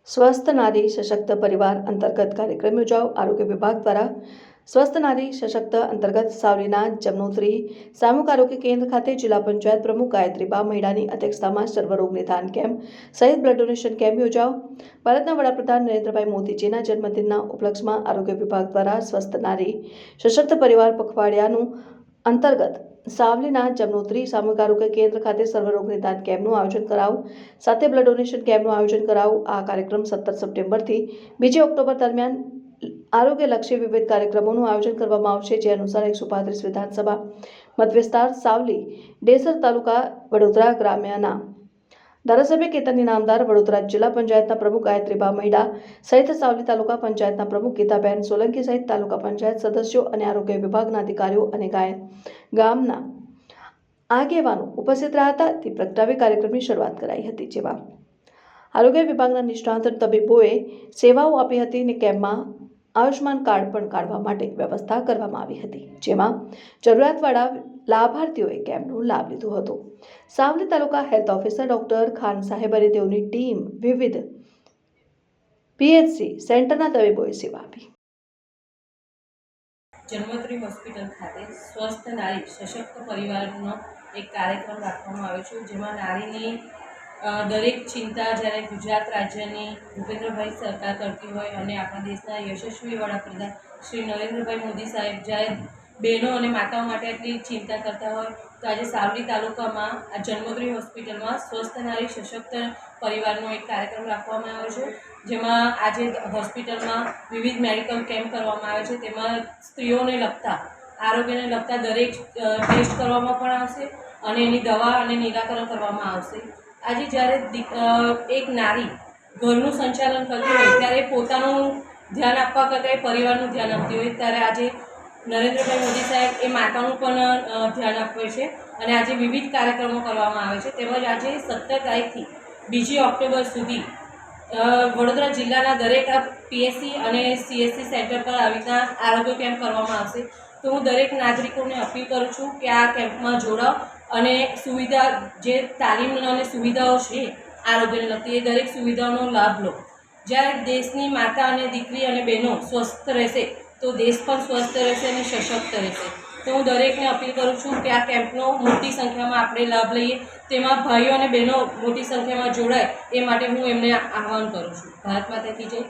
સ્વસ્થ નારી સશક્ત પરિવાર અંતર્ગત કાર્યક્રમ યોજાયો। આરોગ્ય વિભાગ દ્વારા સ્વસ્થ નારી સશક્ત અંતર્ગત સાવલીના જમનોત્રી સામૂહિક આરોગ્ય કેન્દ્ર ખાતે જિલ્લા પંચાયત પ્રમુખ ગાયત્રીબા મહિડાની અધ્યક્ષતામાં સર્વરોગ નિદાન કેમ્પ સહિત બ્લડ ડોનેશન કેમ્પ યોજાયો। ભારતના વડાપ્રધાન નરેન્દ્રભાઈ મોદીજીના જન્મદિનના ઉપલક્ષમાં આરોગ્ય વિભાગ દ્વારા સ્વસ્થ નારી સશક્ત પરિવાર પખવાડિયાનું અંતર્ગત સાવલીના જમનોત્રી સામૂહિક આરોગ્ય કેન્દ્ર ખાતે સર્વરોગ નિદાન કેમ્પનું આયોજન કરાયું, સાથે બ્લડ ડોનેશન કેમ્પનું આયોજન કરાયું। આ કાર્યક્રમ 17 સપ્ટેમ્બરથી 2 ઓક્ટોબર દરમિયાન આરોગ્યલક્ષી વિવિધ કાર્યક્રમોનું આયોજન કરવામાં આવશે, જે અનુસાર 135 વિધાનસભા મતવિસ્તાર સાવલી ડેસર તાલુકા વડોદરા ગ્રામ્યના ધારાસભ્ય કેતન ઇનામદાર, વડોદરા જિલ્લા પંચાયતના પ્રમુખ ગાયત્રીબા મહિડા સહિત સાવલી તાલુકા પંચાયતના પ્રમુખ ગીતાબેન સોલંકી સહિત તાલુકા પંચાયત સદસ્યો અને આરોગ્ય વિભાગના અધિકારીઓ અને ગામના આગેવાનો ઉપસ્થિત રહ્યા હતા। તે પ્રગટાવી કાર્યક્રમની શરૂઆત કરાઈ હતી, જેમાં આરોગ્ય વિભાગના નિષ્ણાત તબીબોએ સેવાઓ આપી હતી અને કેમ્પમાં આયુષ્માન કાર્ડ પણ કાઢવા માટે વ્યવસ્થા કરવામાં આવી હતી, જેમાં જરૂરિયાતવાળા લાભાર્થીઓએ કેમ્પનો લાભ લીધો હતો। સાવલી તાલુકા હેલ્થ ઓફિસર ડોક્ટર ખાન સાહેબ અને તેઓની ટીમ વિવિધ પીએચસી સેન્ટરના તબીબોએ સેવા આપી। જન્મોત્રી હોસ્પિટલ ખાતે સ્વસ્થ નારી સશક્ત પરિવારનો એક કાર્યક્રમ રાખવામાં આવ્યો છે, જેમાં નારીની દરેક ચિંતા જ્યારે ગુજરાત રાજ્યની ભૂપેન્દ્રભાઈ સરકાર કરતી હોય અને આપણા દેશના યશસ્વી વડાપ્રધાન શ્રી નરેન્દ્રભાઈ મોદી સાહેબ જ્યારે બહેનો અને માતાઓ માટે આટલી ચિંતા કરતા હોય, તો આજે સાવલી તાલુકામાં આ જન્મોત્રી હોસ્પિટલમાં સ્વસ્થ નારી સશક્ત પરિવારનો એક કાર્યક્રમ રાખવામાં આવ્યો છે, જેમાં આજે હોસ્પિટલમાં વિવિધ મેડિકલ કેમ્પ કરવામાં આવે છે। તેમાં સ્ત્રીઓને લગતા આરોગ્યને લગતા દરેક ટેસ્ટ કરવામાં પણ આવશે અને એની દવા અને નિરાકરણ કરવામાં આવશે। આજે જ્યારે એક નારી ઘરનું સંચાલન કરતી હોય ત્યારે પોતાનું ધ્યાન આપવા કરતાં એ પરિવારનું ધ્યાન આપતી હોય, ત્યારે આજે નરેન્દ્રભાઈ મોદી સાહેબ એ માતાનું પણ ધ્યાન આપે છે અને આજે વિવિધ કાર્યક્રમો કરવામાં આવે છે। તેમજ આજે 17 તારીખથી 2 ઓક્ટોબર સુધી વડોદરા જિલ્લાના દરેક પીએસસી અને સીએસસી સેન્ટર પર આવી રીતના આરોગ્ય કેમ્પ કરવામાં આવશે। તો હું દરેક નાગરિકોને અપીલ કરું છું કે આ કેમ્પમાં જોડાઓ અને સુવિધા જે તાલીમ અને સુવિધાઓ છે આરોગ્યને લગતી, એ દરેક સુવિધાઓનો લાભ લો। જ્યારે દેશની માતા અને દીકરી અને બહેનો સ્વસ્થ રહેશે તો દેશ પણ સ્વસ્થ રહેશે અને સશક્ત રહેશે। તો હું દરેકને અપીલ કરું છું કે આ કેમ્પનો મોટી સંખ્યામાં આપણે લાભ લઈએ, તેમાં ભાઈઓ અને બહેનો મોટી સંખ્યામાં જોડાય એ માટે હું એમને આહ્વાન કરું છું। ભારત માતા કી જય।